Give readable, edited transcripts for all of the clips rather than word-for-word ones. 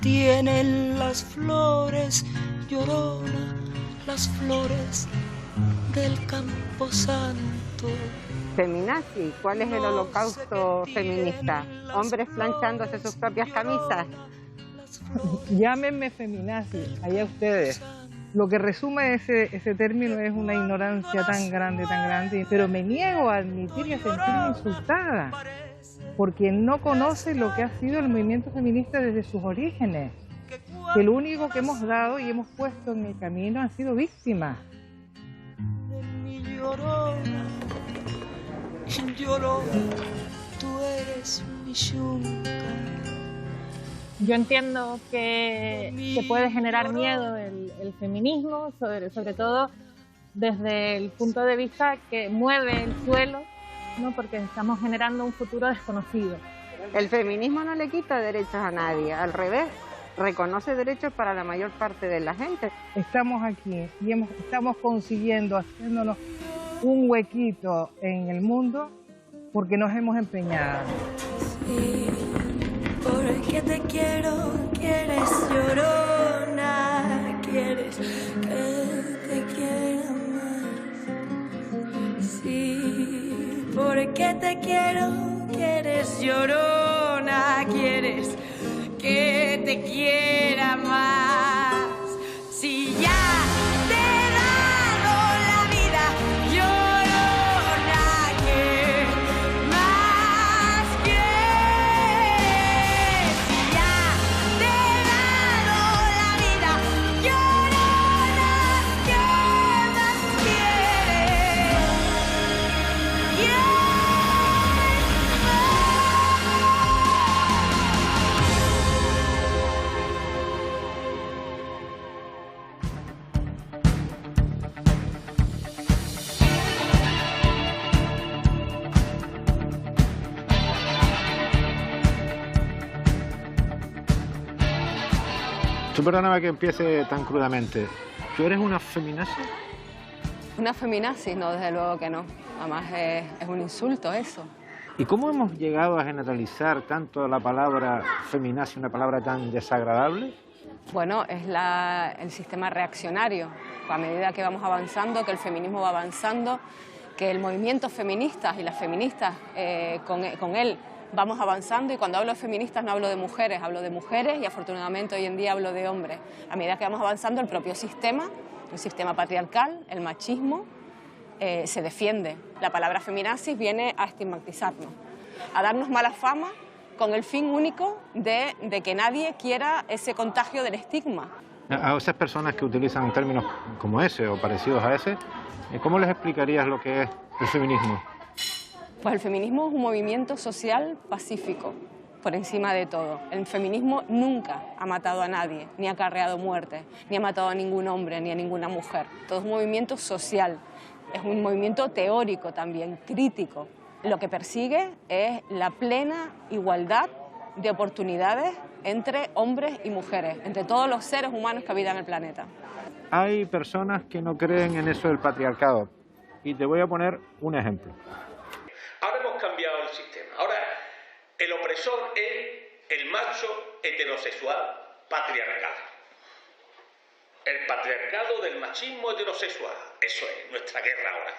tienen las flores, Llorona, las flores del Camposanto. Feminazi, ¿cuál es el holocausto feminista? ¿Hombres planchándose sus propias camisas? Llámenme feminazi, allá ustedes. Lo que resume ese término es una ignorancia tan grande, pero me niego a admitir y a sentirme insultada, porque no conoce lo que ha sido el movimiento feminista desde sus orígenes, que lo único que hemos dado y hemos puesto en el camino han sido víctimas. Llorona, tú eres mi yunca. Yo entiendo que puede generar miedo el feminismo, sobre todo desde el punto de vista que mueve el suelo, ¿no? Porque estamos generando un futuro desconocido. El feminismo no le quita derechos a nadie, al revés, reconoce derechos para la mayor parte de la gente. Estamos aquí y estamos consiguiendo, haciéndonos un huequito en el mundo porque nos hemos empeñado. Sí, porque te quiero, quieres llorona, quieres que te quiera más. Sí, porque te quiero, quieres llorona, quieres que te quiera más. Si ya Tú perdóname que empiece tan crudamente. ¿Tú eres una feminazi? Una feminazi, no, desde luego que no. Además es un insulto eso. ¿Y cómo hemos llegado a generalizar tanto la palabra feminazi, una palabra tan desagradable? Bueno, es el sistema reaccionario. A medida que vamos avanzando, que el feminismo va avanzando, que el movimiento feminista y las feministas con él vamos avanzando, y cuando hablo de feministas no hablo de mujeres y afortunadamente hoy en día hablo de hombres. A medida que vamos avanzando, el propio sistema, el sistema patriarcal, el machismo, se defiende. La palabra feminazis viene a estigmatizarnos, a darnos mala fama con el fin único de que nadie quiera ese contagio del estigma. A esas personas que utilizan términos como ese o parecidos a ese, ¿cómo les explicarías lo que es el feminismo? Pues el feminismo es un movimiento social pacífico, por encima de todo. El feminismo nunca ha matado a nadie, ni ha acarreado muerte, ni ha matado a ningún hombre, ni a ninguna mujer. Todo es un movimiento social, es un movimiento teórico también, crítico. Lo que persigue es la plena igualdad de oportunidades entre hombres y mujeres, entre todos los seres humanos que habitan el planeta. Hay personas que no creen en eso del patriarcado, y te voy a poner un ejemplo. Ahora hemos cambiado el sistema. Ahora el opresor es el macho heterosexual patriarcal. El patriarcado del machismo heterosexual. Eso es nuestra guerra ahora.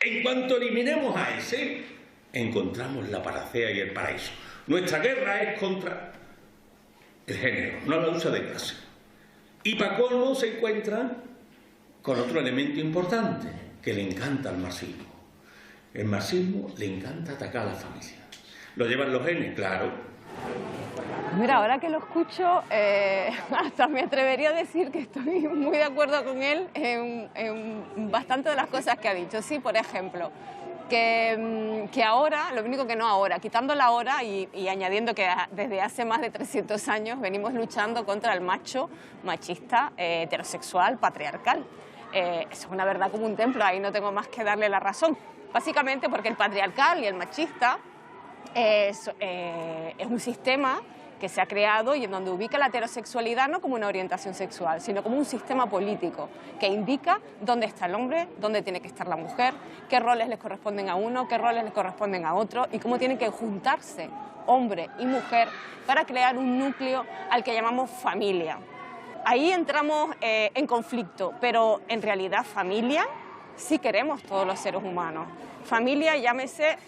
En cuanto eliminemos a ese, encontramos la panacea y el paraíso. Nuestra guerra es contra el género, no la lucha de clase. Y para colmo se encuentra con otro elemento importante que le encanta al marxismo. El marxismo le encanta atacar a la familia. ¿Lo llevan los genes? Claro. Mira, ahora que lo escucho, hasta me atrevería a decir que estoy muy de acuerdo con él en bastante de las cosas que ha dicho. Sí, por ejemplo, que ahora, lo único que no ahora, quitando la hora y añadiendo que desde hace más de 300 años venimos luchando contra el macho machista, heterosexual, patriarcal. Eso es una verdad como un templo, ahí no tengo más que darle la razón. Básicamente porque el patriarcal y el machista es un sistema que se ha creado y en donde ubica la heterosexualidad no como una orientación sexual, sino como un sistema político que indica dónde está el hombre, dónde tiene que estar la mujer, qué roles les corresponden a uno, qué roles les corresponden a otro y cómo tienen que juntarse hombre y mujer para crear un núcleo al que llamamos familia. Ahí entramos en conflicto, pero en realidad familia sí queremos todos los seres humanos. Familia, llámese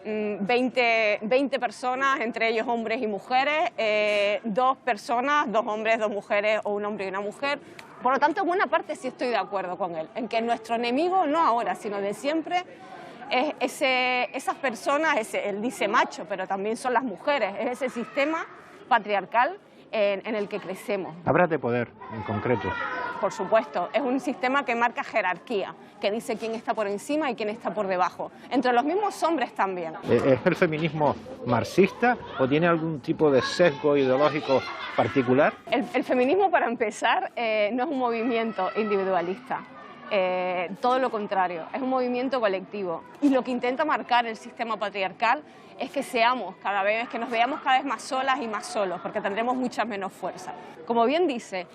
20 personas, entre ellos hombres y mujeres, 2 personas, 2 hombres, 2 mujeres o un hombre y una mujer. Por lo tanto, en buena parte sí estoy de acuerdo con él, en que nuestro enemigo, no ahora, sino de siempre, es esas personas, él dice macho, pero también son las mujeres, es ese sistema patriarcal en el que crecemos. Hablas de poder, en concreto. Por supuesto, es un sistema que marca jerarquía, que dice quién está por encima y quién está por debajo, entre los mismos hombres también. ¿Es el feminismo marxista o tiene algún tipo de sesgo ideológico particular? El feminismo, para empezar, no es un movimiento individualista. Todo lo contrario, es un movimiento colectivo y lo que intenta marcar el sistema patriarcal es que que nos veamos cada vez más solas y más solos, porque tendremos mucha menos fuerza. Como bien dice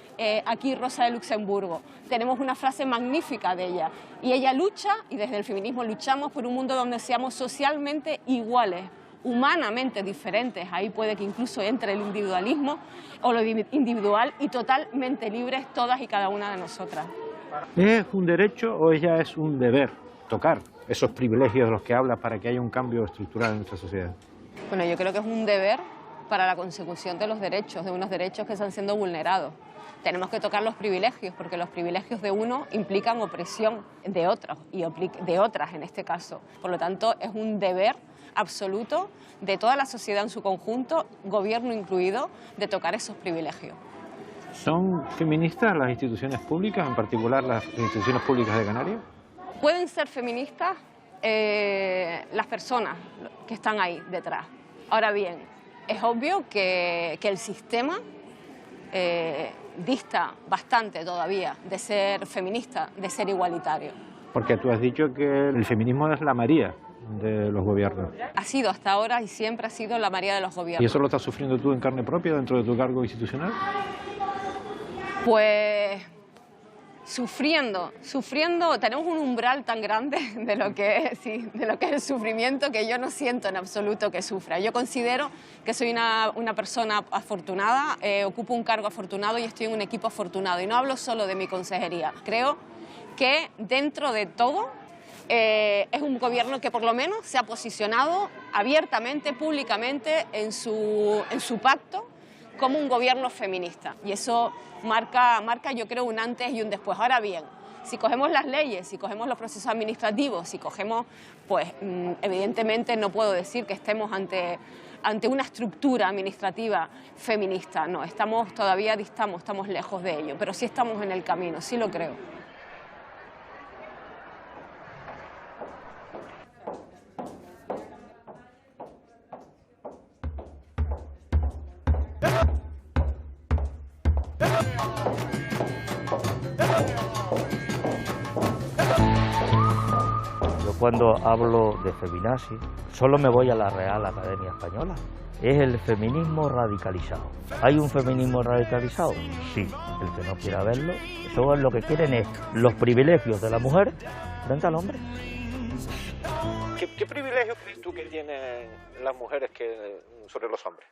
aquí Rosa de Luxemburgo, tenemos una frase magnífica de ella, y ella lucha, y desde el feminismo luchamos por un mundo donde seamos socialmente iguales, humanamente diferentes, ahí puede que incluso entre el individualismo o lo individual, y totalmente libres todas y cada una de nosotras. ¿Es un derecho o ya es un deber tocar esos privilegios de los que hablas para que haya un cambio estructural en nuestra sociedad? Bueno, yo creo que es un deber para la consecución de los derechos, de unos derechos que están siendo vulnerados. Tenemos que tocar los privilegios, porque los privilegios de uno implican opresión de otros, y de otras en este caso. Por lo tanto, es un deber absoluto de toda la sociedad en su conjunto, gobierno incluido, de tocar esos privilegios. ¿Son feministas las instituciones públicas, en particular las instituciones públicas de Canarias? Pueden ser feministas las personas que están ahí detrás. Ahora bien, es obvio que el sistema dista bastante todavía de ser feminista, de ser igualitario. Porque tú has dicho que el feminismo es la María de los gobiernos. Ha sido hasta ahora y siempre ha sido la María de los gobiernos. ¿Y eso lo estás sufriendo tú en carne propia dentro de tu cargo institucional? Pues sufriendo, tenemos un umbral tan grande de lo que es el sufrimiento, que yo no siento en absoluto que sufra. Yo considero que soy una persona afortunada, ocupo un cargo afortunado y estoy en un equipo afortunado. Y no hablo solo de mi consejería. Creo que dentro de todo es un gobierno que por lo menos se ha posicionado abiertamente, públicamente, en su pacto como un gobierno feminista. Y eso marca, yo creo, un antes y un después. Ahora bien, si cogemos las leyes, si cogemos los procesos administrativos, si cogemos, pues evidentemente no puedo decir que estemos ante una estructura administrativa feminista. No, todavía estamos lejos de ello, pero sí estamos en el camino, sí lo creo. Cuando hablo de feminazi, solo me voy a la Real Academia Española. Es el feminismo radicalizado. ¿Hay un feminismo radicalizado? Sí. El que no quiera verlo, eso es lo que quieren es los privilegios de la mujer frente al hombre. ¿Qué privilegios crees tú que tienen las mujeres sobre los hombres?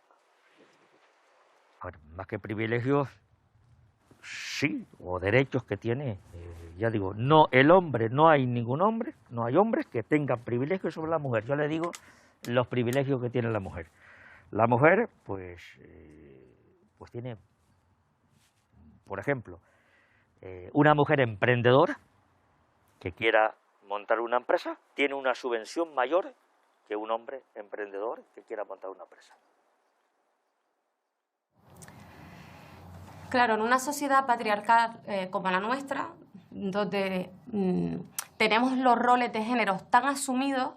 Bueno, más que privilegios, sí, o derechos que tiene. Ya digo, no, el hombre, no hay ningún hombre, no hay hombres que tengan privilegios sobre la mujer. Yo le digo los privilegios que tiene la mujer. La mujer, pues tiene, por ejemplo, una mujer emprendedora que quiera montar una empresa, tiene una subvención mayor que un hombre emprendedor que quiera montar una empresa. Claro, en una sociedad patriarcal como la nuestra, donde tenemos los roles de género tan asumidos,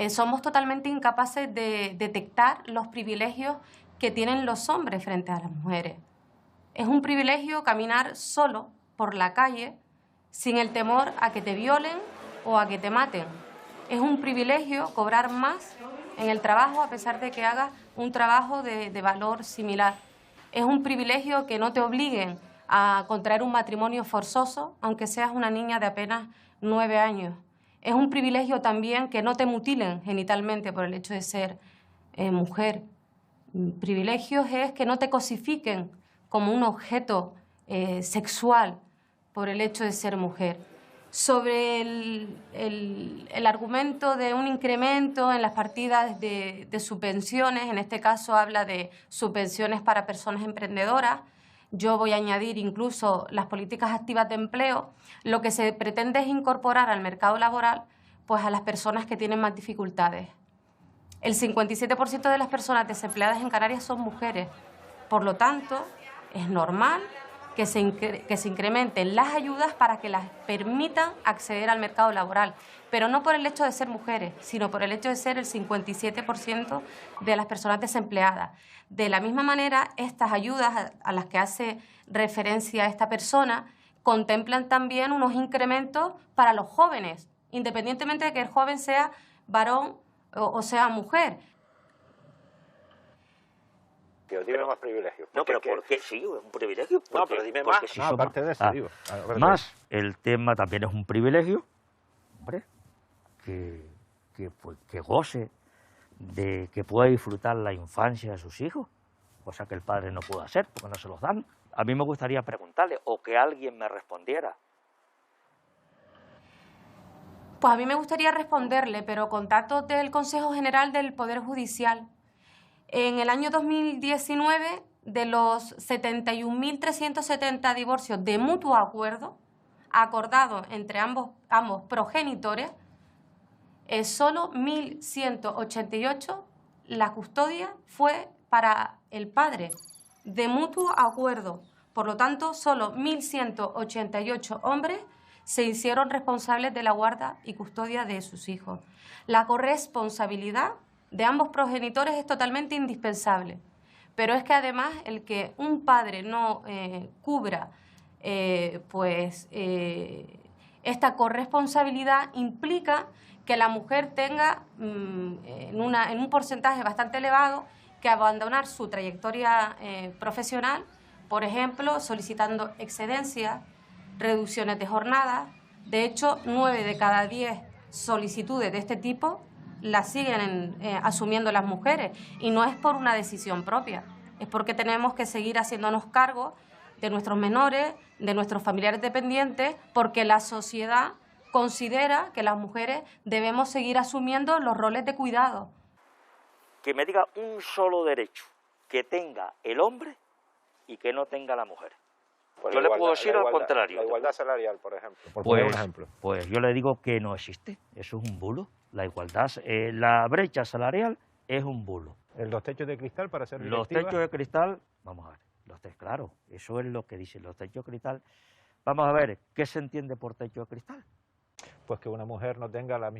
somos totalmente incapaces de detectar los privilegios que tienen los hombres frente a las mujeres. Es un privilegio caminar solo por la calle sin el temor a que te violen o a que te maten. Es un privilegio cobrar más en el trabajo a pesar de que hagas un trabajo de valor similar. Es un privilegio que no te obliguen a contraer un matrimonio forzoso, aunque seas una niña de apenas 9 años. Es un privilegio también que no te mutilen genitalmente por el hecho de ser mujer. Privilegios es que no te cosifiquen como un objeto sexual por el hecho de ser mujer. Sobre el argumento de un incremento en las partidas de subvenciones, en este caso habla de subvenciones para personas emprendedoras, yo voy a añadir incluso las políticas activas de empleo. Lo que se pretende es incorporar al mercado laboral pues, a las personas que tienen más dificultades. El 57% de las personas desempleadas en Canarias son mujeres. Por lo tanto, es normal que se incrementen las ayudas para que las permitan acceder al mercado laboral, pero no por el hecho de ser mujeres, sino por el hecho de ser el 57% de las personas desempleadas. De la misma manera, estas ayudas a las que hace referencia esta persona contemplan también unos incrementos para los jóvenes, independientemente de que el joven sea varón o sea mujer. Dime más privilegios. No, pero ¿por qué? Sí, es un privilegio. No, pero dime más. Si no, aparte de eso, digo. Más, el tema también es un privilegio, hombre, que goce de que pueda disfrutar la infancia de sus hijos, cosa que el padre no puede hacer porque no se los dan. A mí me gustaría preguntarle o que alguien me respondiera. Pues a mí me gustaría responderle, pero con datos del Consejo General del Poder Judicial. En el año 2019, de los 71.370 divorcios de mutuo acuerdo acordados entre ambos progenitores, solo 1.188 la custodia fue para el padre, de mutuo acuerdo. Por lo tanto, solo 1.188 hombres se hicieron responsables de la guarda y custodia de sus hijos. La corresponsabilidad de ambos progenitores es totalmente indispensable, pero es que además el que un padre no cubra esta corresponsabilidad implica que la mujer tenga en un porcentaje bastante elevado que abandonar su trayectoria profesional, por ejemplo, solicitando excedencias, reducciones de jornada. De hecho, 9 de cada 10 solicitudes de este tipo las siguen asumiendo las mujeres, y no es por una decisión propia, es porque tenemos que seguir haciéndonos cargo de nuestros menores, de nuestros familiares dependientes, porque la sociedad considera que las mujeres debemos seguir asumiendo los roles de cuidado. Que me diga un solo derecho que tenga el hombre y que no tenga la mujer. Pues yo le puedo decir al contrario. La igualdad salarial, por ejemplo. Por poner un ejemplo. Pues yo le digo que no existe. Eso es un bulo. La igualdad, la brecha salarial es un bulo. Los techos de cristal para ser Los techos de cristal, vamos a ver, claro, eso es lo que dicen los techos de cristal. Vamos a ver, ¿qué se entiende por techo de cristal? Pues que una mujer no tenga el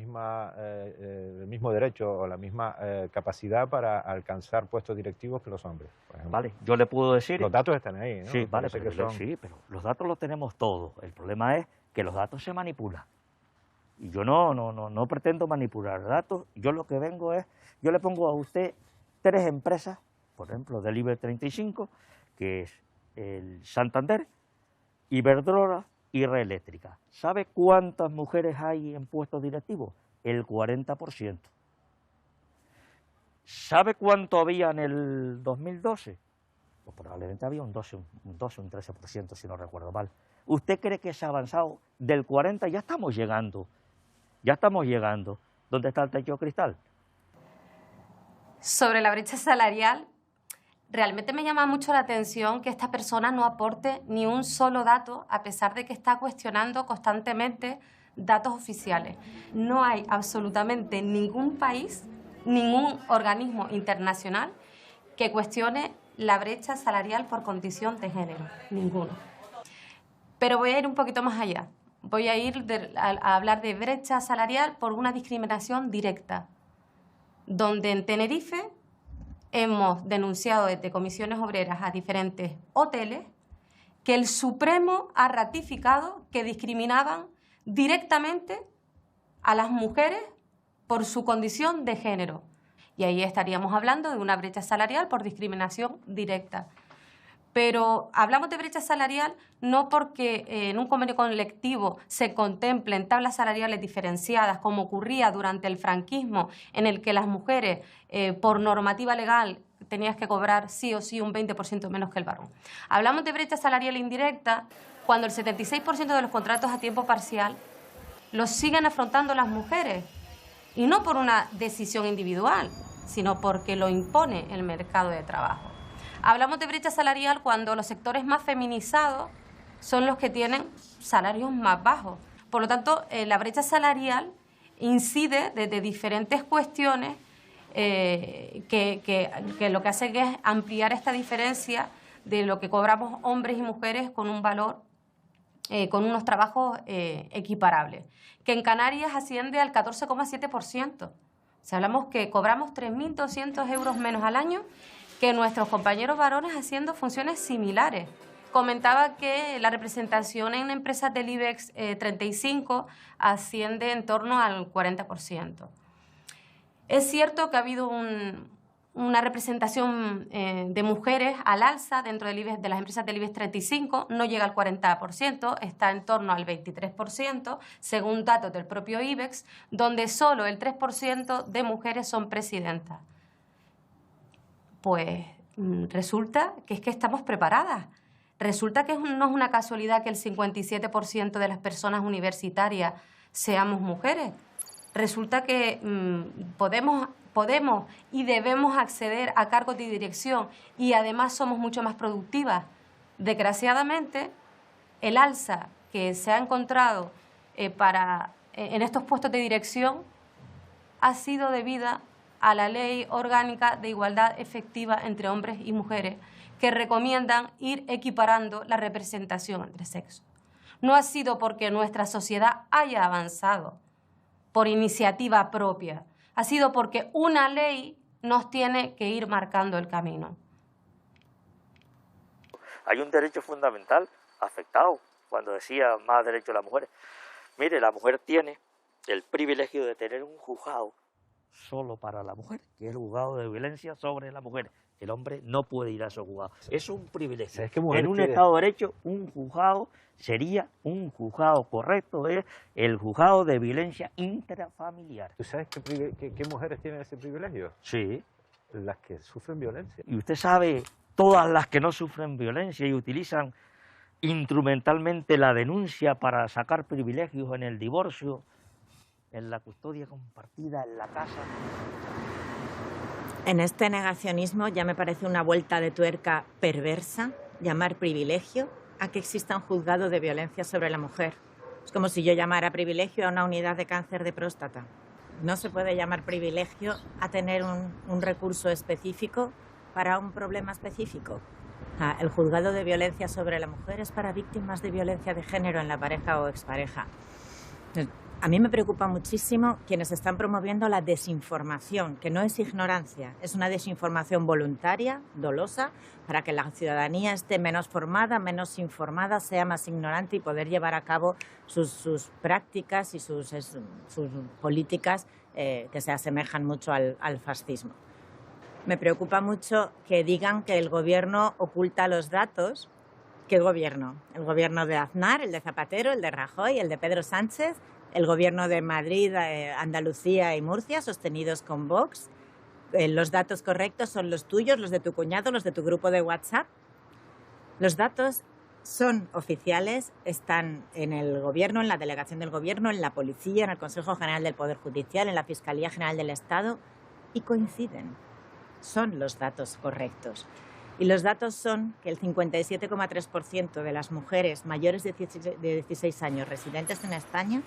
mismo derecho o la misma capacidad para alcanzar puestos directivos que los hombres, por ejemplo. Vale, yo le puedo decir... Los datos están ahí, ¿no? Sí, vale, pero los datos los tenemos todos. El problema es que los datos se manipulan. Y yo no pretendo manipular datos. Yo lo que vengo es... Yo le pongo a usted 3 empresas, por ejemplo, del IBEX 35, que es el Santander, Iberdrola y Red Eléctrica. ¿Sabe cuántas mujeres hay en puestos directivos? El 40%. ¿Sabe cuánto había en el 2012? Pues probablemente había un 12, un 13%, si no recuerdo mal. ¿Usted cree que se ha avanzado del 40%? Ya estamos llegando. ¿Dónde está el techo de cristal? Sobre la brecha salarial, realmente me llama mucho la atención que esta persona no aporte ni un solo dato, a pesar de que está cuestionando constantemente datos oficiales. No hay absolutamente ningún país, ningún organismo internacional que cuestione la brecha salarial por condición de género, ninguno. Pero voy a ir un poquito más allá. Voy a ir a hablar de brecha salarial por una discriminación directa, donde en Tenerife hemos denunciado desde comisiones obreras a diferentes hoteles que el Supremo ha ratificado que discriminaban directamente a las mujeres por su condición de género. Y ahí estaríamos hablando de una brecha salarial por discriminación directa. Pero hablamos de brecha salarial no porque en un convenio colectivo se contemplen tablas salariales diferenciadas, como ocurría durante el franquismo, en el que las mujeres, por normativa legal, tenías que cobrar sí o sí un 20% menos que el varón. Hablamos de brecha salarial indirecta cuando el 76% de los contratos a tiempo parcial los siguen afrontando las mujeres, y no por una decisión individual, sino porque lo impone el mercado de trabajo. Hablamos de brecha salarial cuando los sectores más feminizados son los que tienen salarios más bajos. Por lo tanto, la brecha salarial incide desde diferentes cuestiones que lo que hacen es ampliar esta diferencia de lo que cobramos hombres y mujeres con un valor, con unos trabajos equiparables, que en Canarias asciende al 14,7%. O sea, hablamos que cobramos 3.200 euros menos al año que nuestros compañeros varones haciendo funciones similares. Comentaba que la representación en empresas del IBEX 35 asciende en torno al 40%. Es cierto que ha habido una representación de mujeres al alza dentro del IBEX, de las empresas del IBEX 35, no llega al 40%, está en torno al 23%, según datos del propio IBEX, donde solo el 3% de mujeres son presidentas. Pues resulta que es que estamos preparadas. Resulta que no es una casualidad que el 57% de las personas universitarias seamos mujeres. Resulta que podemos y debemos acceder a cargos de dirección y además somos mucho más productivas. Desgraciadamente, el alza que se ha encontrado en estos puestos de dirección ha sido debida a la Ley Orgánica de Igualdad Efectiva entre Hombres y Mujeres, que recomiendan ir equiparando la representación entre sexos. No ha sido porque nuestra sociedad haya avanzado por iniciativa propia, ha sido porque una ley nos tiene que ir marcando el camino. Hay un derecho fundamental afectado cuando decía más derecho a las mujeres. Mire, la mujer tiene el privilegio de tener un juzgado solo para la mujer, que es el juzgado de violencia sobre la mujer. El hombre no puede ir a esos juzgados. Es un privilegio. En un Estado de Derecho, un juzgado sería un juzgado correcto, es el juzgado de violencia intrafamiliar. ¿Tú sabes qué mujeres tienen ese privilegio? Sí. Las que sufren violencia. Y usted sabe, todas las que no sufren violencia y utilizan instrumentalmente la denuncia para sacar privilegios en el divorcio, en la custodia compartida, en la casa. En este negacionismo ya me parece una vuelta de tuerca perversa llamar privilegio a que exista un juzgado de violencia sobre la mujer. Es como si yo llamara privilegio a una unidad de cáncer de próstata. No se puede llamar privilegio a tener un recurso específico para un problema específico. El juzgado de violencia sobre la mujer es para víctimas de violencia de género en la pareja o expareja. A mí me preocupa muchísimo quienes están promoviendo la desinformación, que no es ignorancia, es una desinformación voluntaria, dolosa, para que la ciudadanía esté menos formada, menos informada, sea más ignorante y poder llevar a cabo sus prácticas y sus políticas que se asemejan mucho al fascismo. Me preocupa mucho que digan que el gobierno oculta los datos. ¿Qué gobierno? El gobierno de Aznar, el de Zapatero, el de Rajoy, el de Pedro Sánchez, el gobierno de Madrid, Andalucía y Murcia, sostenidos con Vox. Los datos correctos son los tuyos, los de tu cuñado, los de tu grupo de WhatsApp. Los datos son oficiales, están en el gobierno, en la delegación del gobierno, en la policía, en el Consejo General del Poder Judicial, en la Fiscalía General del Estado, y coinciden. Son los datos correctos. Y los datos son que el 57,3% de las mujeres mayores de 16 años residentes en España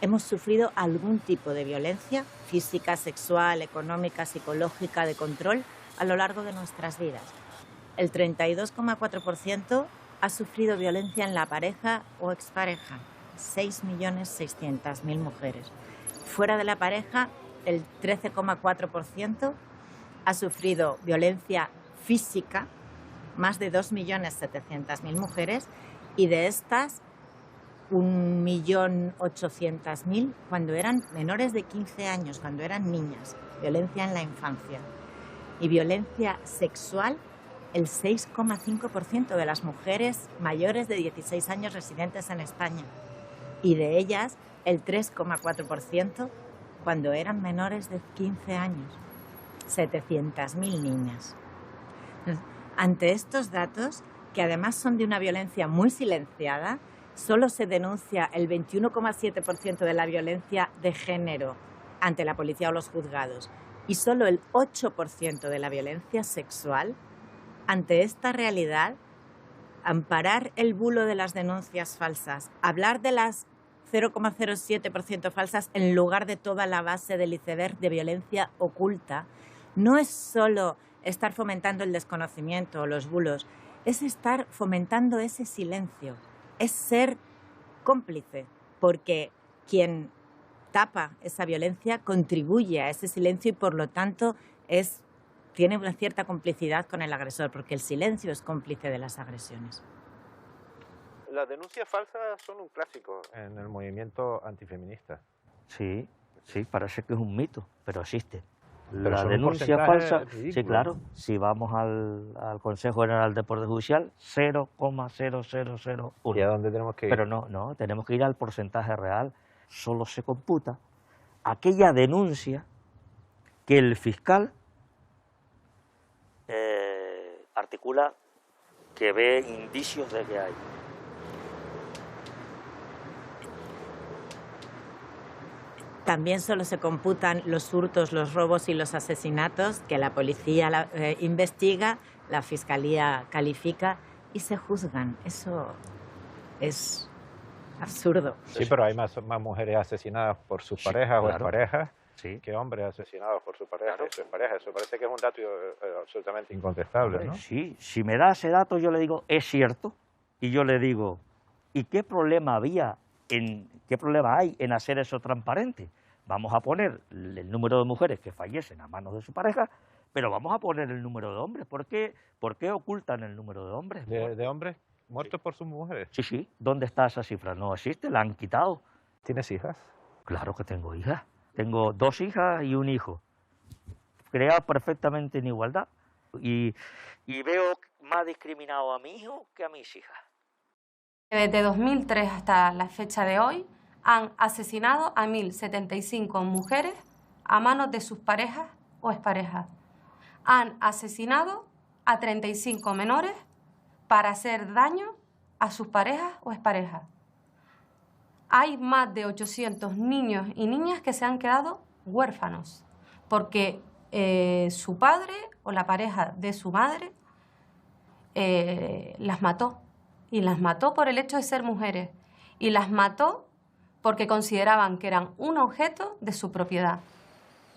hemos sufrido algún tipo de violencia física, sexual, económica, psicológica, de control a lo largo de nuestras vidas. El 32,4% ha sufrido violencia en la pareja o expareja, 6.600.000 mujeres. Fuera de la pareja, el 13,4% ha sufrido violencia física, más de 2.700.000 mujeres, y de estas 1.800.000 cuando eran menores de 15 años, cuando eran niñas. violencia en la infancia. Y violencia sexual, el 6,5% de las mujeres mayores de 16 años residentes en España. Y de ellas, el 3,4% cuando eran menores de 15 años. 700.000 niñas. Ante estos datos, que además son de una violencia muy silenciada, solo se denuncia el 21,7% de la violencia de género ante la policía o los juzgados y solo el 8% de la violencia sexual. Ante esta realidad, amparar el bulo de las denuncias falsas, hablar de las 0,07% falsas en lugar de toda la base del iceberg de violencia oculta, no es solo estar fomentando el desconocimiento o los bulos, es estar fomentando ese silencio, es ser cómplice, porque quien tapa esa violencia contribuye a ese silencio y por lo tanto tiene una cierta complicidad con el agresor, porque el silencio es cómplice de las agresiones. Las denuncias falsas son un clásico en el movimiento antifeminista. Sí, parece que es un mito, pero existe. Pero La son un denuncia porcentaje falsa, ridículo. sí, claro, si vamos al Consejo General del Poder Judicial, 0,0001. ¿Y a dónde tenemos que ir? Pero no, tenemos que ir al porcentaje real. Solo se computa aquella denuncia que el fiscal articula que ve indicios de que hay. También solo se computan los hurtos, los robos y los asesinatos que la policía investiga, la fiscalía califica y se juzgan. Eso es absurdo. Sí, pero hay más mujeres asesinadas por sus parejas o exparejas que hombres asesinados por su pareja y su expareja. Eso parece que es un dato absolutamente incontestable, ¿no? Sí, si me da ese dato yo le digo, es cierto, y yo le digo, ¿y qué problema hay en hacer eso transparente? Vamos a poner el número de mujeres que fallecen a manos de su pareja, pero vamos a poner el número de hombres. ¿Por qué ocultan el número de hombres? ¿De hombres muertos por sus mujeres? Sí. ¿Dónde está esa cifra? No existe, la han quitado. ¿Tienes hijas? Claro que tengo hijas. Tengo 2 hijas y un hijo. Creados perfectamente en igualdad. Y veo más discriminado a mi hijo que a mis hijas. Desde 2003 hasta la fecha de hoy, han asesinado a 1.075 mujeres a manos de sus parejas o exparejas. Han asesinado a 35 menores para hacer daño a sus parejas o exparejas. Hay más de 800 niños y niñas que se han quedado huérfanos porque su padre o la pareja de su madre las mató. Y las mató por el hecho de ser mujeres. Y las mató porque consideraban que eran un objeto de su propiedad.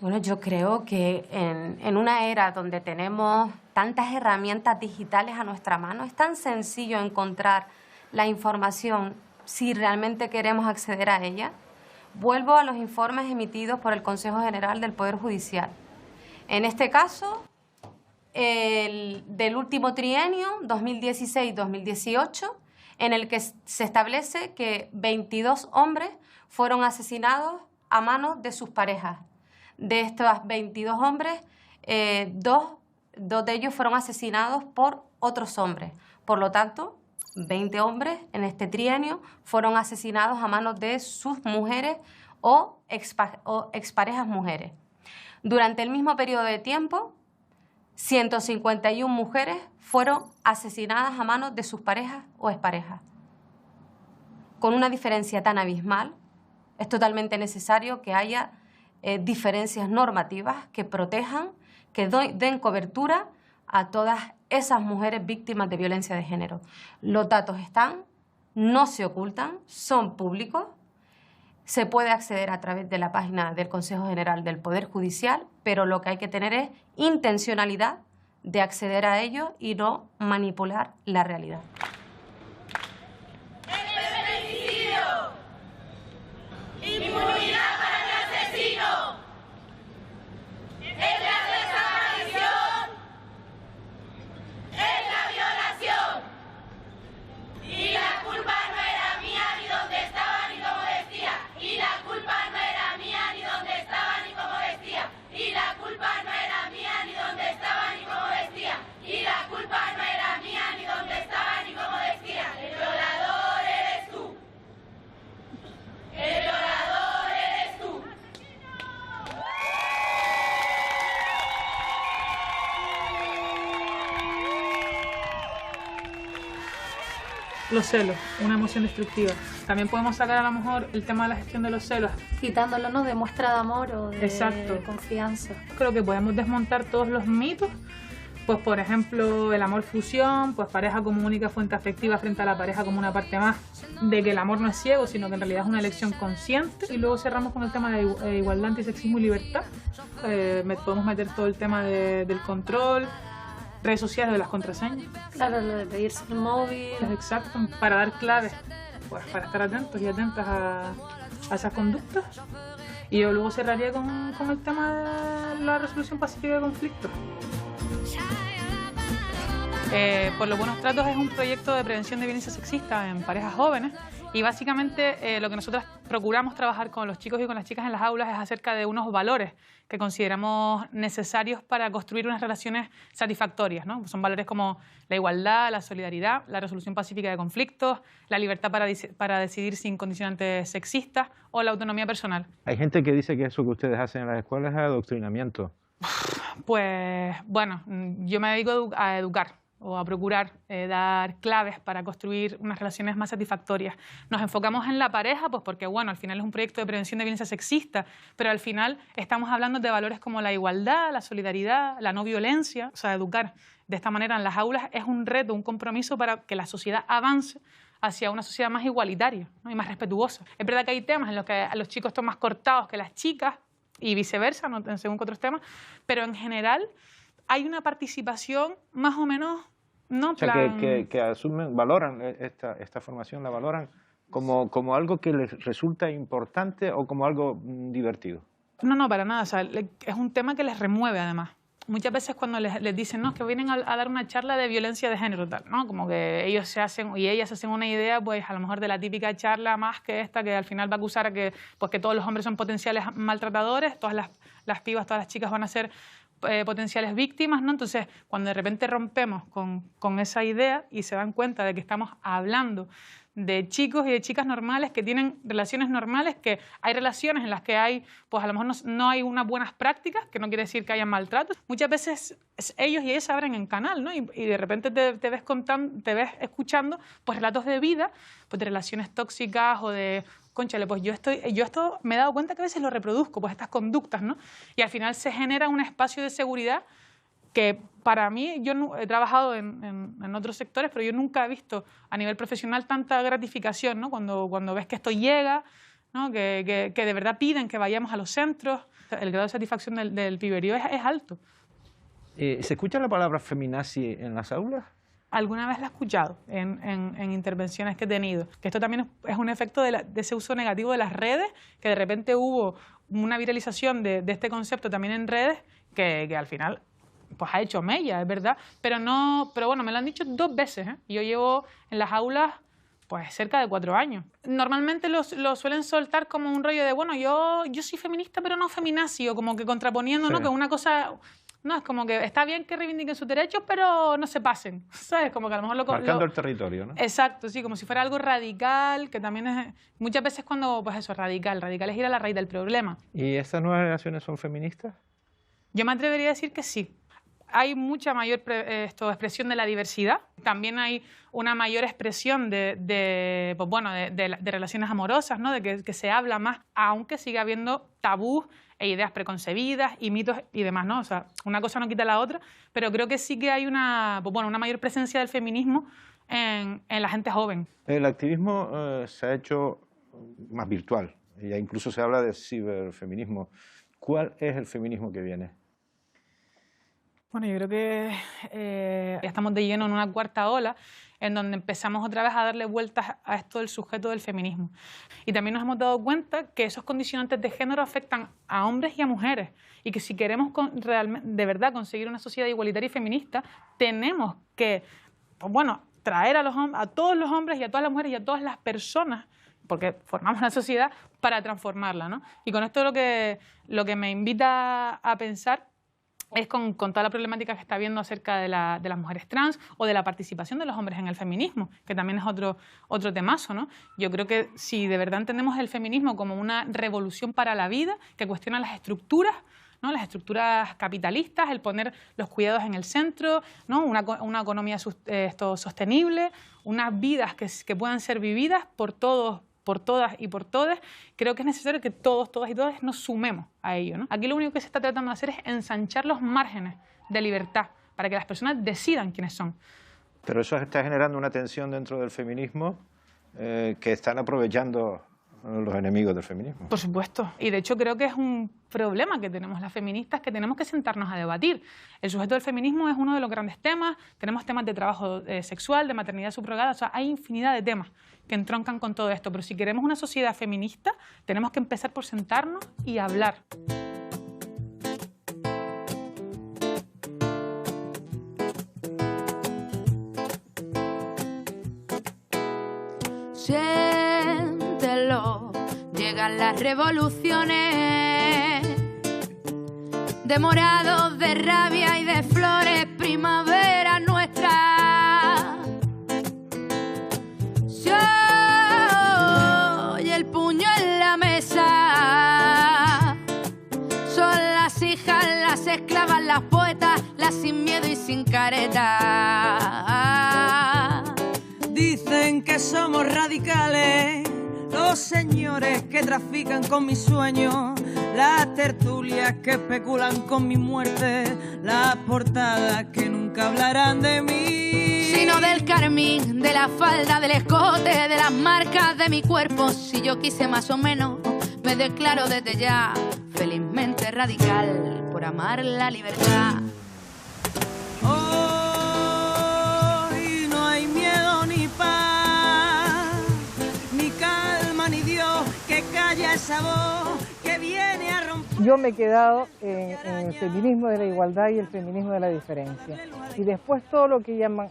Bueno, yo creo que en una era donde tenemos tantas herramientas digitales a nuestra mano, es tan sencillo encontrar la información si realmente queremos acceder a ella. Vuelvo a los informes emitidos por el Consejo General del Poder Judicial. En este caso, del último trienio, 2016-2018, en el que se establece que 22 hombres fueron asesinados a manos de sus parejas. De estos 22 hombres, dos de ellos fueron asesinados por otros hombres. Por lo tanto, 20 hombres en este trienio fueron asesinados a manos de sus mujeres o exparejas mujeres. Durante el mismo periodo de tiempo, 151 mujeres fueron asesinadas a manos de sus parejas o exparejas. Con una diferencia tan abismal, es totalmente necesario que haya diferencias normativas que protejan, que den cobertura a todas esas mujeres víctimas de violencia de género. Los datos están, no se ocultan, son públicos. Se puede acceder a través de la página del Consejo General del Poder Judicial, pero lo que hay que tener es intencionalidad de acceder a ello y no manipular la realidad. ¡El feminicidio! ¡Inmunidad para el asesino! ¡Es la desaparición! ¡Es la violación! Y la culpa no era mía ni dónde estaba ni cómo vestía. Y la culpa no era mía ni dónde estaba ni cómo vestía. Y la los celos, una emoción destructiva. También podemos sacar a lo mejor el tema de la gestión de los celos. Quitándolo, ¿no?, de muestra de amor o de Exacto. confianza. Creo que podemos desmontar todos los mitos. Pues por ejemplo, el amor fusión, pues pareja como única fuente afectiva frente a la pareja como una parte más de que el amor no es ciego, sino que en realidad es una elección consciente. Y luego cerramos con el tema de igualdad, antisexismo y libertad. Podemos meter todo el tema del control, redes sociales, de las contraseñas. Claro, lo de pedirse el móvil. Exacto, para dar claves, pues para estar atentos y atentas a esas conductas. Y yo luego cerraría con el tema de la resolución pacífica de conflictos. Por los buenos tratos es un proyecto de prevención de violencia sexista en parejas jóvenes y básicamente lo que nosotros procuramos trabajar con los chicos y con las chicas en las aulas es acerca de unos valores que consideramos necesarios para construir unas relaciones satisfactorias, ¿no? Son valores como la igualdad, la solidaridad, la resolución pacífica de conflictos, la libertad para decidir sin condicionantes sexistas o la autonomía personal. Hay gente que dice que eso que ustedes hacen en las escuelas es adoctrinamiento. Pues bueno, yo me dedico a educar o a procurar dar claves para construir unas relaciones más satisfactorias. Nos enfocamos en la pareja, pues porque bueno, al final es un proyecto de prevención de violencia sexista, pero al final estamos hablando de valores como la igualdad, la solidaridad, la no violencia. O sea, educar de esta manera en las aulas es un reto, un compromiso para que la sociedad avance hacia una sociedad más igualitaria, ¿no?, y más respetuosa. Es verdad que hay temas en los que a los chicos están más cortados que las chicas y viceversa, ¿no?, según otros temas, pero en general hay una participación más o menos, ¿no? O sea, que asumen, valoran esta formación, la valoran como algo que les resulta importante o como algo divertido. No, para nada. O sea, es un tema que les remueve además. Muchas veces cuando les dicen, no, que vienen a dar una charla de violencia de género, tal, ¿no? Como que ellos se hacen y ellas se hacen una idea, pues a lo mejor de la típica charla más que esta, que al final va a acusar a que, pues, que todos los hombres son potenciales maltratadores, todas las pibas, todas las chicas van a ser potenciales víctimas, ¿no? Entonces, cuando de repente rompemos con esa idea y se dan cuenta de que estamos hablando de chicos y de chicas normales que tienen relaciones normales, que hay relaciones en las que hay, pues a lo mejor no hay unas buenas prácticas, que no quiere decir que haya maltratos. Muchas veces ellos y ellas se abren en canal, ¿no? Y de repente te ves escuchando pues relatos de vida, pues de relaciones tóxicas o de, cónchale, pues yo esto me he dado cuenta que a veces lo reproduzco, pues estas conductas, ¿no? Y al final se genera un espacio de seguridad que para mí, yo he trabajado en otros sectores, pero yo nunca he visto a nivel profesional tanta gratificación, ¿no? Cuando ves que esto llega, ¿no? Que de verdad piden que vayamos a los centros. El grado de satisfacción del piberío es alto. ¿Se escucha la palabra feminazi en las aulas? Alguna vez la he escuchado en intervenciones que he tenido, que esto también es un efecto de ese uso negativo de las redes, que de repente hubo una viralización de este concepto también en redes, que al final pues ha hecho mella, es verdad, pero bueno, me lo han dicho 2 veces, ¿eh? Yo llevo en las aulas pues cerca de 4 años. Normalmente lo suelen soltar como un rollo de, bueno, yo soy feminista, pero no feminazi, o como que contraponiendo, sí, ¿no? Que una cosa, no, es como que está bien que reivindiquen sus derechos, pero no se pasen, ¿sabes? Como que a lo mejor marcando el territorio, ¿no? Exacto, sí, como si fuera algo radical, que también es, muchas veces cuando, pues eso, radical es ir a la raíz del problema. ¿Y estas nuevas generaciones son feministas? Yo me atrevería a decir que sí. Hay mucha mayor expresión de la diversidad, también hay una mayor expresión de relaciones amorosas, ¿no? De que se habla más, aunque siga habiendo tabús e ideas preconcebidas y mitos y demás, ¿no? O sea, una cosa no quita la otra, pero creo que sí que hay una mayor presencia del feminismo en la gente joven. El activismo se ha hecho más virtual, ya incluso se habla de ciberfeminismo. ¿Cuál es el feminismo que viene? Bueno, yo creo que ya estamos de lleno en una 4ª ola en donde empezamos otra vez a darle vueltas a esto del sujeto del feminismo. Y también nos hemos dado cuenta que esos condicionantes de género afectan a hombres y a mujeres y que si queremos de verdad conseguir una sociedad igualitaria y feminista, tenemos que, pues bueno, traer a todos los hombres y a todas las mujeres y a todas las personas, porque formamos una sociedad, para transformarla, ¿no? Y con esto lo que me invita a pensar es con toda la problemática que está habiendo acerca de las mujeres trans o de la participación de los hombres en el feminismo, que también es otro temazo, ¿no? Yo creo que si de verdad entendemos el feminismo como una revolución para la vida, que cuestiona las estructuras, ¿no? Las estructuras capitalistas, el poner los cuidados en el centro, ¿no? Una economía sostenible, unas vidas que puedan ser vividas por todos, por todas y por todes. Creo que es necesario que todos, todas y todas nos sumemos a ello, ¿no? Aquí lo único que se está tratando de hacer es ensanchar los márgenes de libertad para que las personas decidan quiénes son. Pero eso está generando una tensión dentro del feminismo que están aprovechando los enemigos del feminismo. Por supuesto. Y de hecho creo que es un problema que tenemos las feministas, que tenemos que sentarnos a debatir. El sujeto del feminismo es uno de los grandes temas. Tenemos temas de trabajo sexual, de maternidad subrogada. O sea, hay infinidad de temas que entroncan con todo esto. Pero si queremos una sociedad feminista, tenemos que empezar por sentarnos y hablar. Siéntelo, llegan las revoluciones, de morados, de rabia y de flores, primavera nuestra. Se oye el puño en la mesa, son las hijas, las esclavas, las poetas, las sin miedo y sin careta. Dicen que somos radicales, los señores que trafican con mis sueños, las tertulias que especulan con mi muerte, las portadas que nunca hablarán de mí, sino del carmín, de la falda, del escote, de las marcas de mi cuerpo. Si yo quise más o menos, me declaro desde ya felizmente radical por amar la libertad. Hoy no hay miedo ni paz, ni calma ni Dios que calla esa voz que viene a romper. Yo me he quedado en el feminismo de la igualdad y el feminismo de la diferencia. Y después todo lo que llaman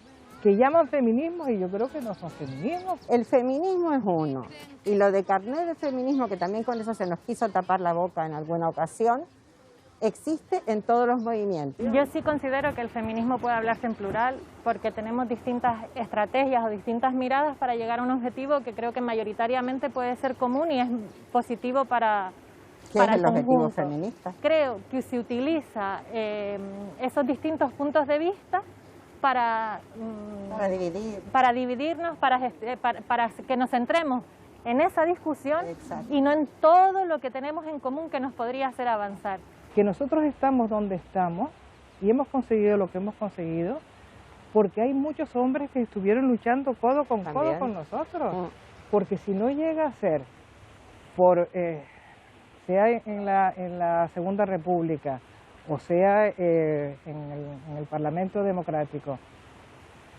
feminismos, y yo creo que no son feminismos. El feminismo es uno, y lo de carnet de feminismo, que también con eso se nos quiso tapar la boca en alguna ocasión, existe en todos los movimientos. Yo sí considero que el feminismo puede hablarse en plural porque tenemos distintas estrategias o distintas miradas para llegar a un objetivo que creo que mayoritariamente puede ser común y es positivo para ¿Qué es el objetivo feminista? Creo que se utiliza esos distintos puntos de vista para dividirnos, para que nos centremos en esa discusión. Exacto. Y no en todo lo que tenemos en común que nos podría hacer avanzar. Que nosotros estamos donde estamos y hemos conseguido lo que hemos conseguido porque hay muchos hombres que estuvieron luchando codo con codo con nosotros. Porque si no llega a ser sea en la Segunda República o sea en el Parlamento Democrático,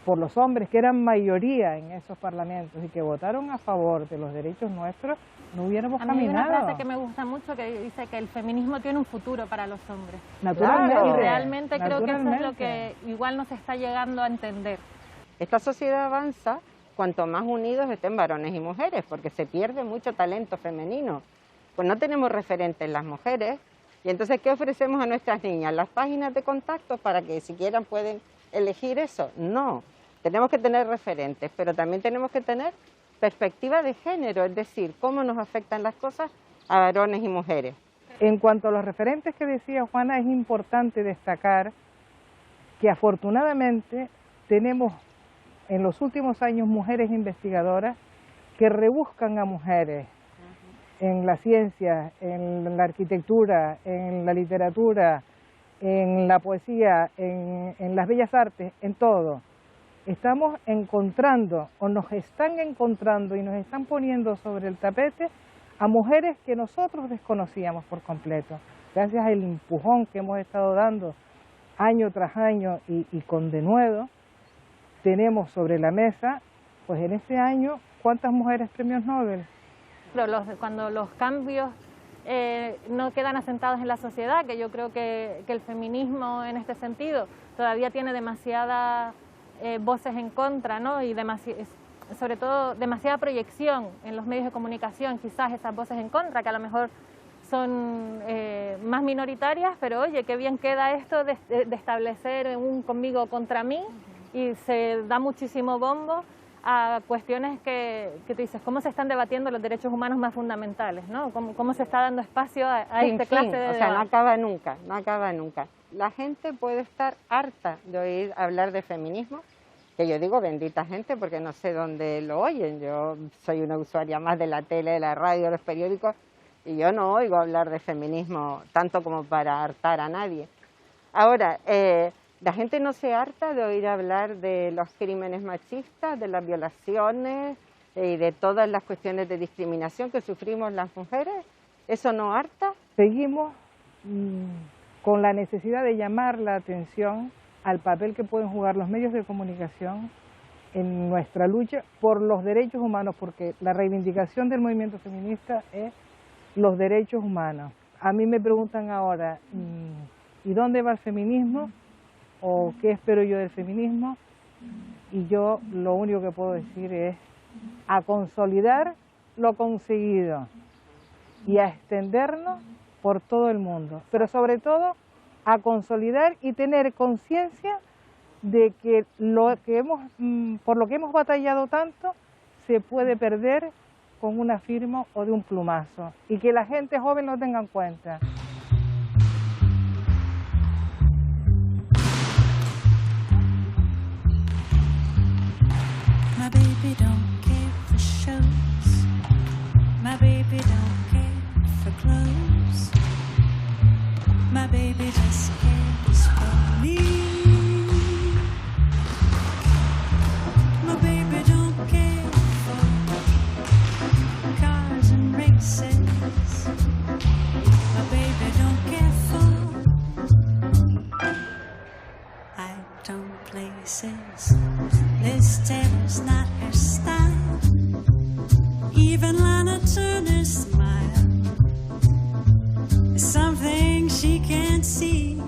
por los hombres que eran mayoría en esos parlamentos y que votaron a favor de los derechos nuestros, no hubiéramos caminado. Hay una frase que me gusta mucho que dice que el feminismo tiene un futuro para los hombres. Naturalmente. Claro. Y realmente creo que eso es lo que igual nos está llegando a entender. Esta sociedad avanza cuanto más unidos estén varones y mujeres, porque se pierde mucho talento femenino. Pues no tenemos referentes las mujeres, y entonces ¿qué ofrecemos a nuestras niñas? Las páginas de contacto para que siquiera pueden elegir eso. No, tenemos que tener referentes, pero también tenemos que tener perspectiva de género, es decir, cómo nos afectan las cosas a varones y mujeres. En cuanto a los referentes que decía Juana, es importante destacar que afortunadamente tenemos en los últimos años mujeres investigadoras que rebuscan a mujeres en la ciencia, en la arquitectura, en la literatura, en la poesía, en las bellas artes, en todo. Estamos encontrando o nos están encontrando y nos están poniendo sobre el tapete a mujeres que nosotros desconocíamos por completo. Gracias al empujón que hemos estado dando año tras año y con denuedo, tenemos sobre la mesa, pues en este año, ¿cuántas mujeres premios Nobel? Pero cuando los cambios no quedan asentados en la sociedad, que yo creo que el feminismo en este sentido todavía tiene demasiadas voces en contra, ¿no? Y sobre todo demasiada proyección en los medios de comunicación, quizás esas voces en contra, que a lo mejor son más minoritarias, pero oye, qué bien queda esto de establecer un conmigo contra mí, y se da muchísimo bombo a cuestiones que tú dices, cómo se están debatiendo los derechos humanos más fundamentales, ¿no? ¿Cómo se está dando espacio a esta clase de o sea, debate? no acaba nunca, no acaba nunca. La gente puede estar harta de oír hablar de feminismo, que yo digo bendita gente porque no sé dónde lo oyen. Yo soy una usuaria más de la tele, de la radio, de los periódicos, y yo no oigo hablar de feminismo tanto como para hartar a nadie. Ahora, la gente no se harta de oír hablar de los crímenes machistas, de las violaciones y de todas las cuestiones de discriminación que sufrimos las mujeres. ¿Eso no harta? Seguimos con la necesidad de llamar la atención al papel que pueden jugar los medios de comunicación en nuestra lucha por los derechos humanos, porque la reivindicación del movimiento feminista es los derechos humanos. A mí me preguntan ahora, ¿y dónde va el feminismo? ¿O qué espero yo del feminismo? Y yo lo único que puedo decir es a consolidar lo conseguido y a extendernos por todo el mundo, pero sobre todo a consolidar y tener conciencia de que por lo que hemos batallado tanto se puede perder con una firma o de un plumazo, y que la gente joven lo tenga en cuenta. My baby don't care for shows. My baby don't care for clothes. My baby just cares for me. My baby don't care for cars and races. My baby don't care for high-tone places. Liz Taylor's not her style. Even Lana Turner's smile is something she can't see.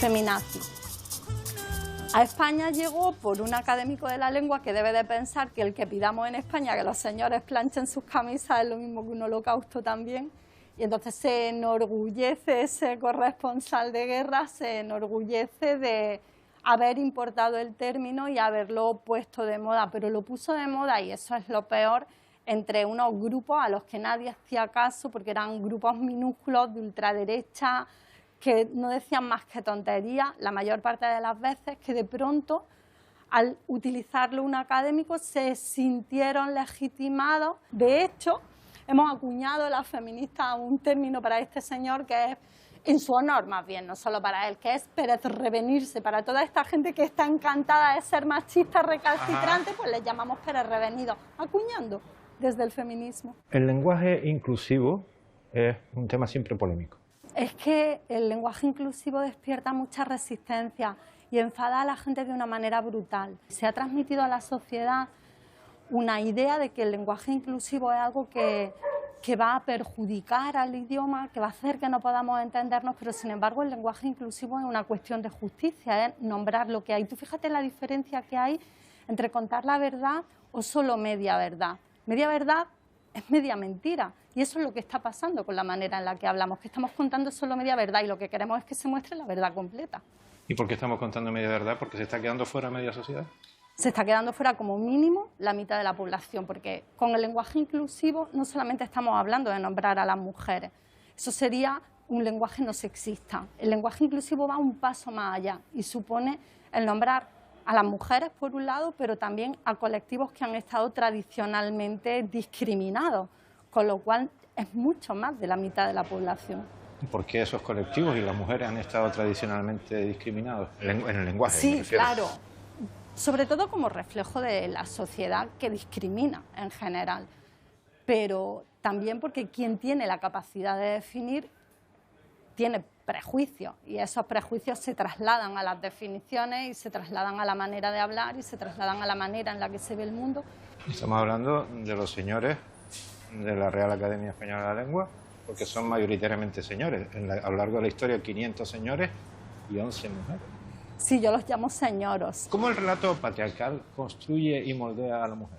Feminazi. A España llegó por un académico de la lengua que debe de pensar que el que pidamos en España que los señores planchen sus camisas es lo mismo que un holocausto también. Y entonces se enorgullece ese corresponsal de guerra, se enorgullece de haber importado el término y haberlo puesto de moda, pero lo puso de moda, y eso es lo peor, entre unos grupos a los que nadie hacía caso, porque eran grupos minúsculos de ultraderecha que no decían más que tonterías la mayor parte de las veces, que de pronto, al utilizarlo un académico, se sintieron legitimados. De hecho, hemos acuñado las feministas un término para este señor que es, en su honor más bien, no solo para él, que es Pérez revenirse. Para toda esta gente que está encantada de ser machista recalcitrante, pues les llamamos Pérez revenidos, acuñando desde el feminismo. El lenguaje inclusivo es un tema siempre polémico. Es que el lenguaje inclusivo despierta mucha resistencia y enfada a la gente de una manera brutal. Se ha transmitido a la sociedad una idea de que el lenguaje inclusivo es algo que va a perjudicar al idioma, que va a hacer que no podamos entendernos, pero sin embargo el lenguaje inclusivo es una cuestión de justicia, es nombrar lo que hay. Tú fíjate la diferencia que hay entre contar la verdad o solo media verdad. Media verdad es media mentira, y eso es lo que está pasando con la manera en la que hablamos, que estamos contando solo media verdad y lo que queremos es que se muestre la verdad completa. ¿Y por qué estamos contando media verdad? ¿Porque se está quedando fuera media sociedad? Se está quedando fuera como mínimo la mitad de la población, porque con el lenguaje inclusivo no solamente estamos hablando de nombrar a las mujeres, eso sería un lenguaje no sexista. El lenguaje inclusivo va un paso más allá y supone el nombrar a las mujeres por un lado, pero también a colectivos que han estado tradicionalmente discriminados, con lo cual es mucho más de la mitad de la población. ¿Por qué esos colectivos y las mujeres han estado tradicionalmente discriminados en el lenguaje? Sí, claro. Sobre todo como reflejo de la sociedad que discrimina en general, pero también porque quien tiene la capacidad de definir tiene prejuicios, y esos prejuicios se trasladan a las definiciones y se trasladan a la manera de hablar y se trasladan a la manera en la que se ve el mundo. Estamos hablando de los señores de la Real Academia Española de la Lengua, porque son mayoritariamente señores. A lo largo de la historia, 500 señores y 11 mujeres. Sí, yo los llamo señoros. ¿Cómo el relato patriarcal construye y moldea a la mujer?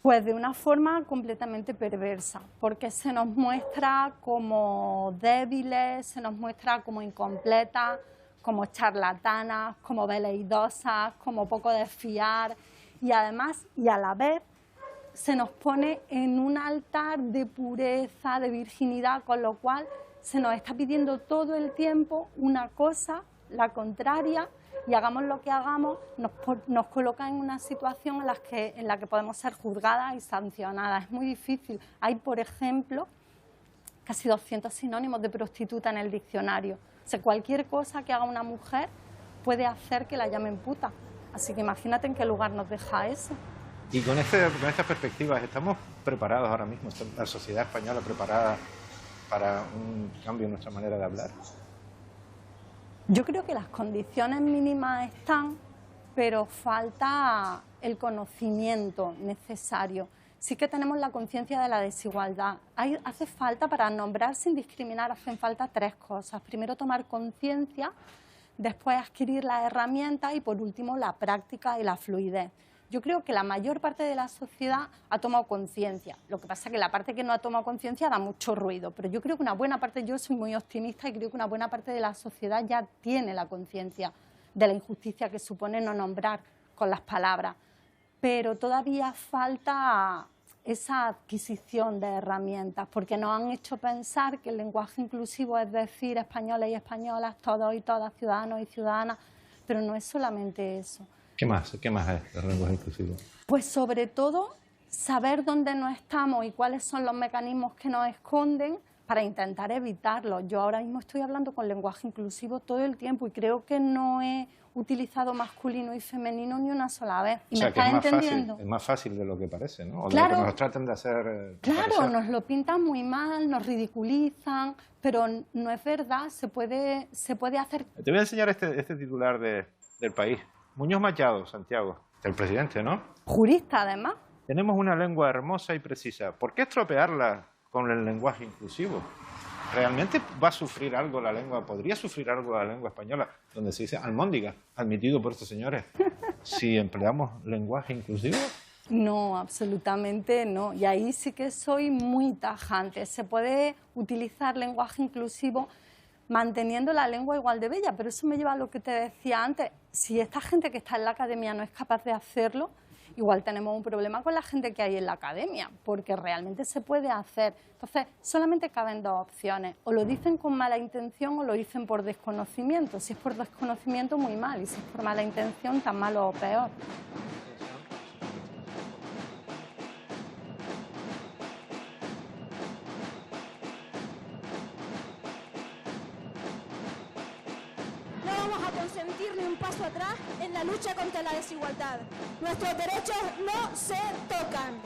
Pues de una forma completamente perversa, porque se nos muestra como débiles, se nos muestra como incompletas, como charlatanas, como veleidosas, como poco de fiar, y además, y a la vez, se nos pone en un altar de pureza, de virginidad, con lo cual se nos está pidiendo todo el tiempo una cosa, la contraria, y hagamos lo que hagamos, nos coloca en una situación en la que podemos ser juzgadas y sancionadas. Es muy difícil. Hay, por ejemplo, casi 200 sinónimos de prostituta en el diccionario. O sea, cualquier cosa que haga una mujer puede hacer que la llamen puta. Así que imagínate en qué lugar nos deja eso. Y con estas perspectivas, ¿estamos preparados ahora mismo? ¿Está la sociedad española preparada para un cambio en nuestra manera de hablar? Yo creo que las condiciones mínimas están, pero falta el conocimiento necesario. Sí que tenemos la conciencia de la desigualdad. Hace falta, para nombrar sin discriminar, hacen falta 3 cosas. Primero, tomar conciencia, después adquirir las herramientas y, por último, la práctica y la fluidez. Yo creo que la mayor parte de la sociedad ha tomado conciencia. Lo que pasa es que la parte que no ha tomado conciencia da mucho ruido, pero yo creo que una buena parte, yo soy muy optimista y creo que una buena parte de la sociedad ya tiene la conciencia de la injusticia que supone no nombrar con las palabras. Pero todavía falta esa adquisición de herramientas, porque nos han hecho pensar que el lenguaje inclusivo es decir españoles y españolas, todos y todas, ciudadanos y ciudadanas, pero no es solamente eso. ¿Qué más es el lenguaje inclusivo? Pues sobre todo saber dónde no estamos y cuáles son los mecanismos que nos esconden para intentar evitarlo. Yo ahora mismo estoy hablando con lenguaje inclusivo todo el tiempo y creo que no he utilizado masculino y femenino ni una sola vez. ¿Y o sea, me estás entendiendo? Es más fácil de lo que parece, ¿no? O claro, de lo que nos tratan de hacer. Claro, nos lo pintan muy mal, nos ridiculizan, pero no es verdad, se puede hacer. Te voy a enseñar este titular del País. Muñoz Machado, Santiago, el presidente, ¿no? Jurista, además. Tenemos una lengua hermosa y precisa. ¿Por qué estropearla con el lenguaje inclusivo? ¿Realmente va a sufrir algo la lengua? ¿Podría sufrir algo la lengua española? Donde se dice almóndiga, admitido por estos señores. Si empleamos lenguaje inclusivo. No, absolutamente no. Y ahí sí que soy muy tajante. Se puede utilizar lenguaje inclusivo manteniendo la lengua igual de bella, pero eso me lleva a lo que te decía antes. Si esta gente que está en la academia no es capaz de hacerlo, igual tenemos un problema con la gente que hay en la academia, porque realmente se puede hacer. Entonces, solamente caben 2 opciones. O lo dicen con mala intención o lo dicen por desconocimiento. Si es por desconocimiento, muy mal. Y si es por mala intención, tan malo o peor. No vamos a consentir ni un paso atrás en la lucha contra la desigualdad. Nuestros derechos no se tocan.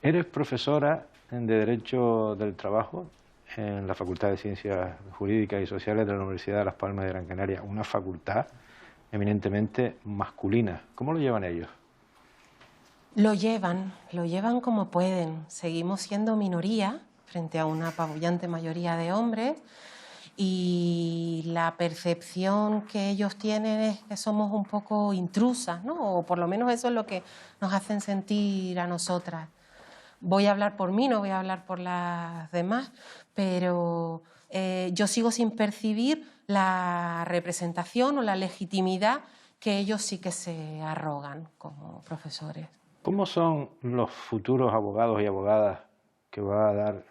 Eres profesora de Derecho del Trabajo en la Facultad de Ciencias Jurídicas y Sociales de la Universidad de Las Palmas de Gran Canaria, una facultad eminentemente masculina. ¿Cómo lo llevan ellos? Lo llevan como pueden. Seguimos siendo minoría frente a una apabullante mayoría de hombres y la percepción que ellos tienen es que somos un poco intrusas, ¿no? O por lo menos eso es lo que nos hacen sentir a nosotras. Voy a hablar por mí, no voy a hablar por las demás, pero yo sigo sin percibir la representación o la legitimidad que ellos sí que se arrogan como profesores. ¿Cómo son los futuros abogados y abogadas que va a dar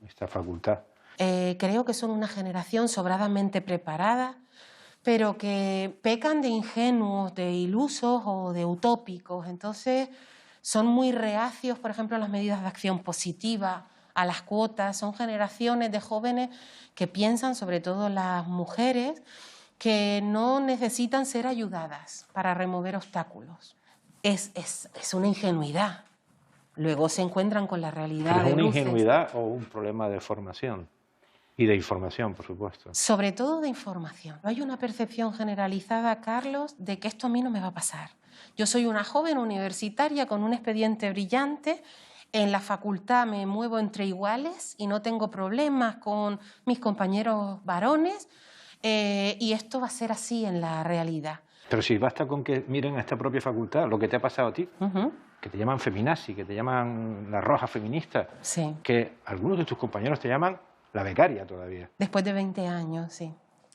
esta facultad? Creo que son una generación sobradamente preparada, pero que pecan de ingenuos, de ilusos o de utópicos. Entonces son muy reacios, por ejemplo, a las medidas de acción positiva, a las cuotas. Son generaciones de jóvenes que piensan, sobre todo las mujeres, que no necesitan ser ayudadas para remover obstáculos. Es una ingenuidad. Luego se encuentran con la realidad. ¿Es de una luces. ingenuidad o un problema de formación? Y de información, por supuesto. Sobre todo de información. Hay una percepción generalizada, Carlos, de que esto a mí no me va a pasar. Yo soy una joven universitaria con un expediente brillante En la facultad me muevo entre iguales y no tengo problemas con mis compañeros varones, y esto va a ser así en la realidad. Pero si basta con que miren a esta propia facultad lo que te ha pasado a ti, que te llaman feminazi, que te llaman la roja feminista, Sí. que algunos de tus compañeros te llaman la becaria todavía. Después de 20 años, sí.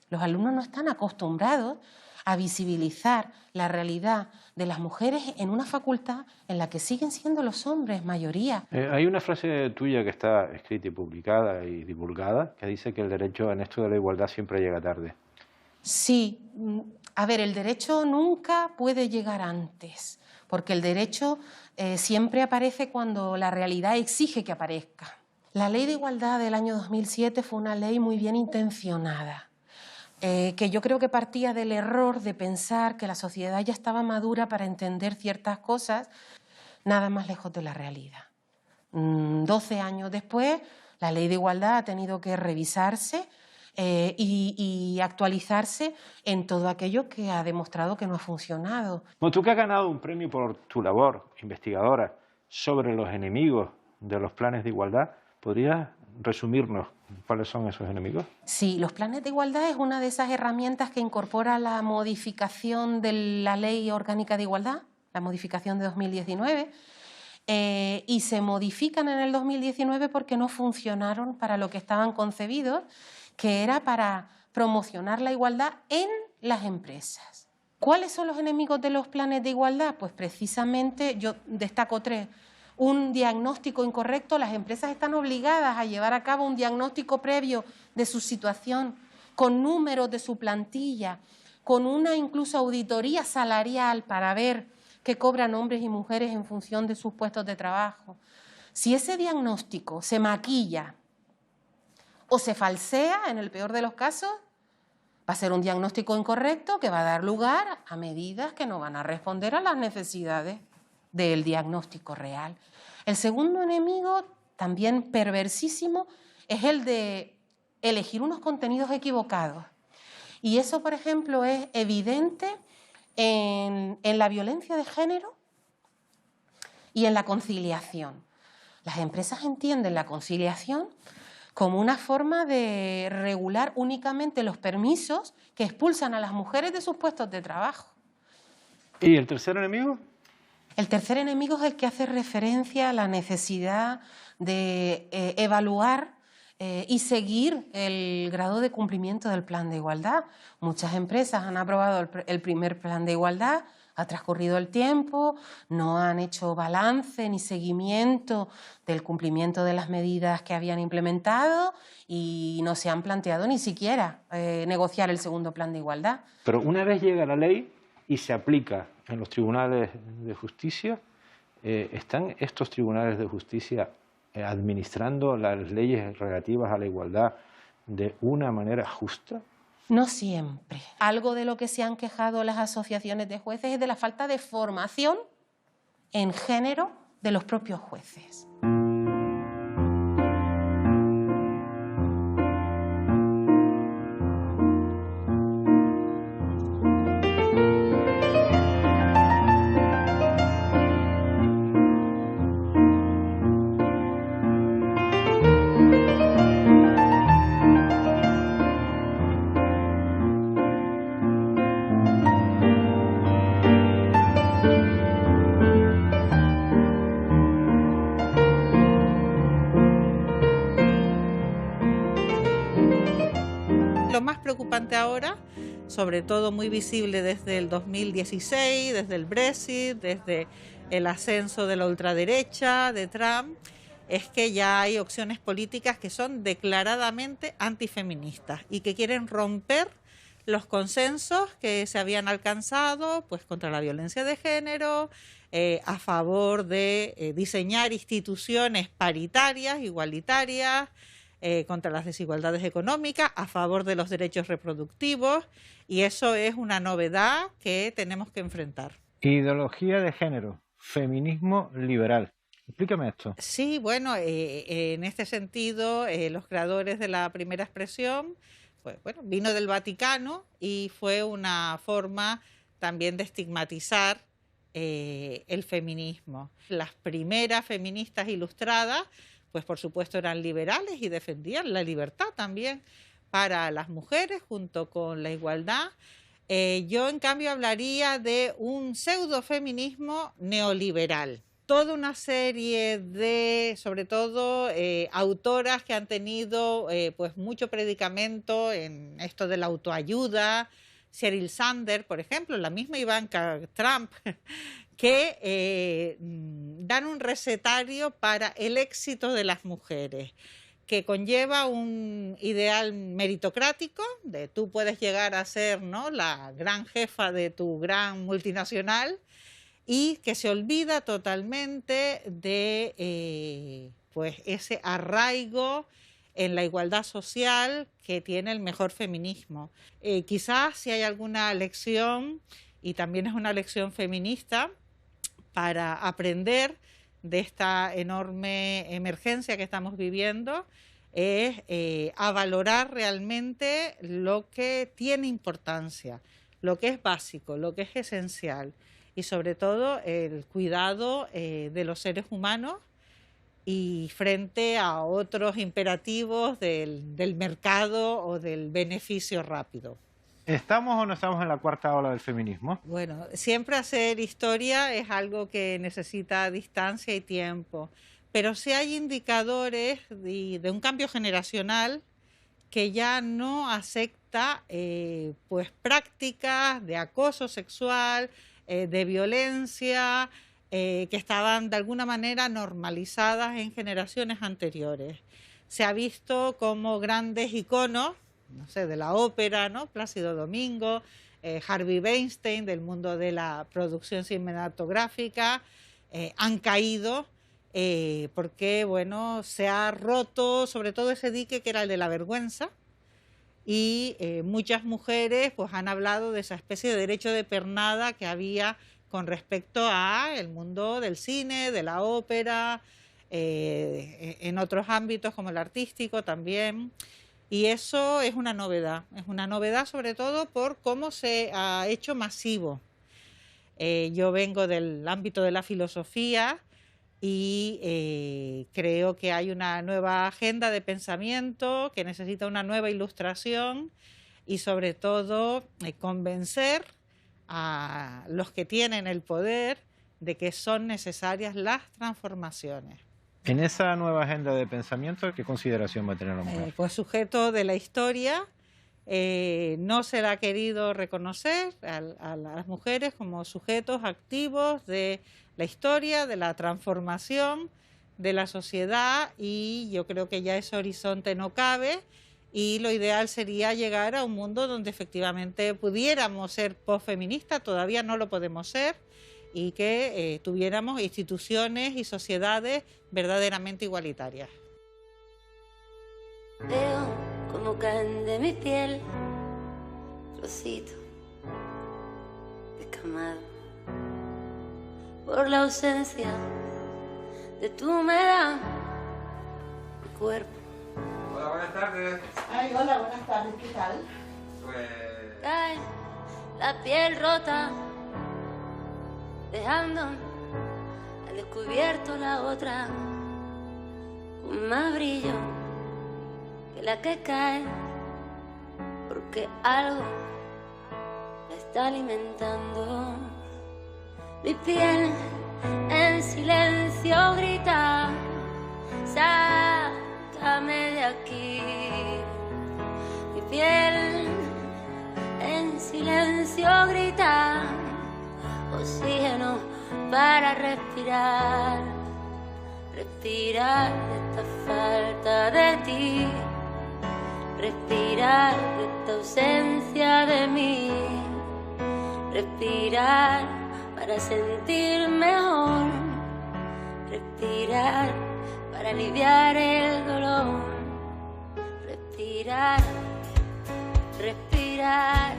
Los alumnos no están acostumbrados a visibilizar la realidad de las mujeres en una facultad en la que siguen siendo los hombres mayoría. Hay una frase tuya que está escrita y publicada y divulgada que dice que el derecho en esto de la igualdad siempre llega tarde. Sí, a ver, el derecho nunca puede llegar antes, porque el derecho siempre aparece cuando la realidad exige que aparezca. La Ley de Igualdad del año 2007 fue una ley muy bien intencionada, que yo creo que partía del error de pensar que la sociedad ya estaba madura para entender ciertas cosas, nada más lejos de la realidad. 12 años después, la Ley de Igualdad ha tenido que revisarse y actualizarse en todo aquello que ha demostrado que no ha funcionado. Bueno, tú que has ganado un premio por tu labor investigadora sobre los enemigos de los planes de igualdad, ¿podrías resumirnos cuáles son esos enemigos? Sí, los planes de igualdad es una de esas herramientas que incorpora la modificación de la Ley Orgánica de Igualdad, la modificación de 2019, y se modifican en el 2019 porque no funcionaron para lo que estaban concebidos, que era para promocionar la igualdad en las empresas. ¿Cuáles son los enemigos de los planes de igualdad? Pues precisamente yo destaco 3. Un diagnóstico incorrecto. Las empresas están obligadas a llevar a cabo un diagnóstico previo de su situación, con números de su plantilla, con una incluso auditoría salarial para ver qué cobran hombres y mujeres en función de sus puestos de trabajo. Si ese diagnóstico se maquilla o se falsea, en el peor de los casos, va a ser un diagnóstico incorrecto que va a dar lugar a medidas que no van a responder a las necesidades del diagnóstico real. El segundo enemigo, también perversísimo, es el de elegir unos contenidos equivocados. Y eso, por ejemplo, es evidente en la violencia de género y en la conciliación. Las empresas entienden la conciliación como una forma de regular únicamente los permisos que expulsan a las mujeres de sus puestos de trabajo. ¿Y el tercer enemigo? El tercer enemigo es el que hace referencia a la necesidad de evaluar y seguir el grado de cumplimiento del plan de igualdad. Muchas empresas han aprobado el primer plan de igualdad, ha transcurrido el tiempo, no han hecho balance ni seguimiento del cumplimiento de las medidas que habían implementado y no se han planteado ni siquiera negociar el segundo plan de igualdad. Pero una vez llega la ley y se aplica en los tribunales de justicia, ¿están estos tribunales de justicia administrando las leyes relativas a la igualdad de una manera justa? No siempre. Algo de lo que se han quejado las asociaciones de jueces es de la falta de formación en género de los propios jueces. Lo más preocupante ahora, sobre todo muy visible desde el 2016, desde el Brexit, desde el ascenso de la ultraderecha, de Trump, es que ya hay opciones políticas que son declaradamente antifeministas y que quieren romper los consensos que se habían alcanzado pues, contra la violencia de género, a favor de diseñar instituciones paritarias, igualitarias, contra las desigualdades económicas, a favor de los derechos reproductivos, y eso es una novedad que tenemos que enfrentar. Ideología de género, feminismo liberal. Explícame esto. Sí, bueno, en este sentido, los creadores de la primera expresión, pues, bueno, vino del Vaticano y fue una forma también de estigmatizar el feminismo. Las primeras feministas ilustradas, pues por supuesto eran liberales y defendían la libertad también para las mujeres junto con la igualdad. Yo en cambio hablaría de un pseudofeminismo neoliberal. Toda una serie de, sobre todo, autoras que han tenido pues mucho predicamento en esto de la autoayuda. Sheryl Sanders, por ejemplo, la misma Ivanka Trump, que dan un recetario para el éxito de las mujeres, que conlleva un ideal meritocrático, de tú puedes llegar a ser, ¿no?, la gran jefa de tu gran multinacional, y que se olvida totalmente de pues ese arraigo en la igualdad social que tiene el mejor feminismo. Quizás si hay alguna lección, y también es una lección feminista, para aprender de esta enorme emergencia que estamos viviendo, es a valorar realmente lo que tiene importancia, lo que es básico, lo que es esencial, y sobre todo el cuidado de los seres humanos y frente a otros imperativos del mercado o del beneficio rápido. ¿Estamos o no estamos en la cuarta ola del feminismo? Bueno, siempre hacer historia es algo que necesita distancia y tiempo, pero sí hay indicadores de un cambio generacional que ya no acepta pues prácticas de acoso sexual, de violencia, que estaban de alguna manera normalizadas en generaciones anteriores. Se ha visto como grandes iconos, no sé, de la ópera, ¿no?, Plácido Domingo, Harvey Weinstein, del mundo de la producción cinematográfica, han caído porque, bueno, se ha roto sobre todo ese dique que era el de la vergüenza, y muchas mujeres pues han hablado de esa especie de derecho de pernada que había con respecto a el mundo del cine, de la ópera, en otros ámbitos como el artístico también. Y eso es una novedad sobre todo por cómo se ha hecho masivo. Yo vengo del ámbito de la filosofía y creo que hay una nueva agenda de pensamiento que necesita una nueva ilustración y sobre todo convencer a los que tienen el poder de que son necesarias las transformaciones. En esa nueva agenda de pensamiento, ¿qué consideración va a tener la mujer? Pues sujeto de la historia, no se le ha querido reconocer a las mujeres como sujetos activos de la historia, de la transformación de la sociedad, y yo creo que ya ese horizonte no cabe, y lo ideal sería llegar a un mundo donde efectivamente pudiéramos ser posfeministas, todavía no lo podemos ser, y que tuviéramos instituciones y sociedades verdaderamente igualitarias. Veo como caen de mi piel trocitos descamados por la ausencia de tu humedad, mi cuerpo. Hola, buenas tardes. Ay, hola, buenas tardes, ¿qué tal? Pues... Cae la piel rota, dejando al descubierto la otra, con más brillo que la que cae, porque algo la está alimentando. Mi piel en silencio grita, sácame de aquí. Mi piel en silencio grita, oxígeno para respirar, respirar de esta falta de ti, respirar de esta ausencia de mí, respirar para sentir mejor, respirar para aliviar el dolor, respirar, respirar.